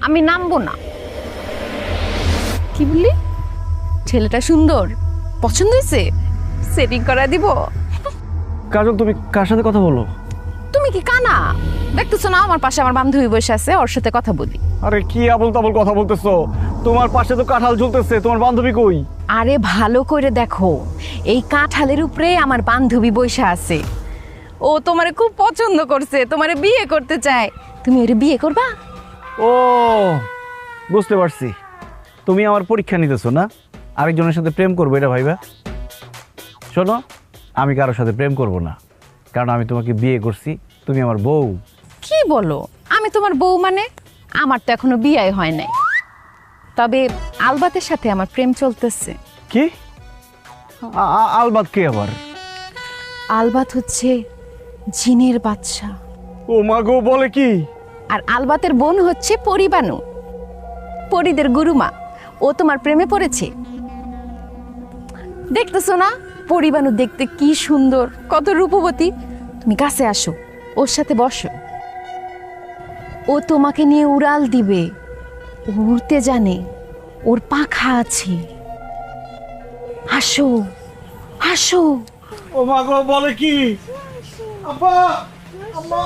আমি নামবো না। কি বললি? ছেলেটা সুন্দর, পছন্দ হয়েছে? সেটিং করা দিব। কাজল, তুমি কার সাথে কথা বলো? তুমি কি কানা? দেখতেছো না আমার পাশে আমার বান্ধবী বসে আছে, ওর সাথে কথা বলি। আরে কি আবল তাবল কথা বলতেছো? তোমার পাশে তো কাঁঠাল ঝুলতেছে, তোমার বান্ধবী কই? আরে ভালো করে দেখো, এই কাঁঠালের উপরে আমার বান্ধবী বসে আছে। ও তোমারে খুব পছন্দ করছে, তোমারে বিয়ে করতে চায়। তুমি ওরে বিয়ে করবা? ও, বুঝতে পারছি। তুমি আমার পরীক্ষা নিতেছো না, আরেকজনের সাথে প্রেম করবো এটা ভাইবা? শোনো, আমি কারোর সাথে প্রেম করব না, কারণ আমি তোমাকে বিয়ে করছি, তুমি আমার বউ। কি বলো? আমি তোমার বউ মানে? আমার তো এখনো বিয়ে হয় নাই, তবে আলবাতের সাথে আমার প্রেম চলতেছে। কি? আলবাত কে আবার? আলবাত হচ্ছে জিনের বাদশা, ও মা গো, বলে কি? আর আলবাতের বোন হচ্ছে পরিবানু, পরিদের গুরুমা। ও তোমার প্রেমে পড়েছে। দেখতেছো না পরিবানু দেখতে কি সুন্দর, কত রূপবতী। তুমি কাছে আসো, ওর সাথে বসো। ও তোমাকে নিয়ে উড়াল দিবে, ও উড়তে জানে, ওর পাখা আছে। আসো আসো। ও মা গো, বলে কি? আব্বা, আম্মা।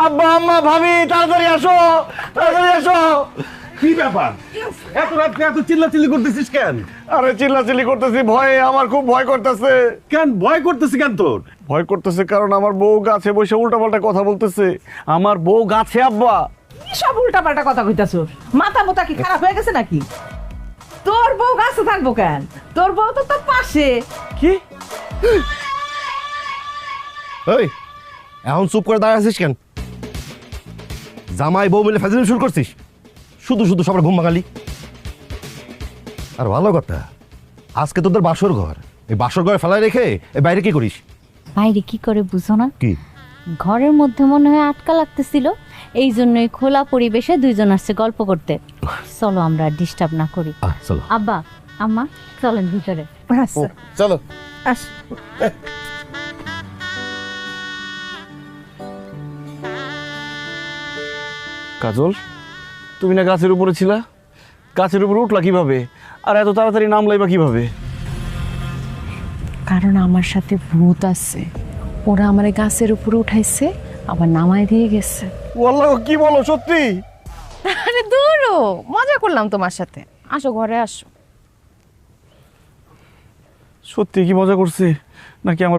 আব্বা, আম্মা, ভাবি, তাড়াতাড়ি আসো, তাড়াতাড়ি আসো। কি ব্যাপার? এত রাত্রে এত চিল্লাচিল্লি করতেছিস কেন? আরে চিল্লাচিল্লি করতেছি ভয়ে, আমার খুব ভয় করতেছে। কেন ভয় করতেছি কেন তোর? ভয় করতেছে কারণ আমার বউ গাছে বসে উল্টাপাল্টা কথা বলতেছে। আমার বউ গাছে আব্বা। কি সব উল্টাপাল্টা কথা কইতাছো? মাথা মোটা কি খারাপ হয়ে গেছে নাকি? তোর বউ গাছে থাকবো কেন? তোর বউ তো তোর পাশে। কি? এই, এখন চুপ করে দাঁড়িয়ে আছিস কেন? জামাই বউ মিলে ফাজিল শুরু করছিস? শুধু শুধু সবার ঘুম ভাঙালি। আর ভালো কথা, আজকে তোদের বাসর ঘর, এই বাসর ঘরে ফেলায় রেখে এই বাইরে কি করিস? বাইরে কি করে বুঝো না? কি? ঘরের মধ্যে মনে হয় আটকা লাগতেছিল, এই জন্যই খোলা পরিবেশে দুইজন আসছে গল্প করতে। চলো আমরা ডিস্টার্ব না করি। চলো আব্বা, আম্মা, চলেন ভিতরে। চলো। আস। কাজল, তুমি না গাছের উপরে ছিলা? গাছের উপরে উঠলা কিভাবে? আর এত তাড়াতাড়ি নামলাই বা কিভাবে? কারণ আমার সাথে ভূত আছে, ওরা আমার গাছের উপরে উঠাইছে, আবার নামায় দিয়ে গেছে। ওয়াল্লাহ, কি বলো সত্যি? আরে দূরও মজা করলাম তোমার সাথে। আসো ঘরে আসো। সত্যি কি মজা করছে নাকি আমার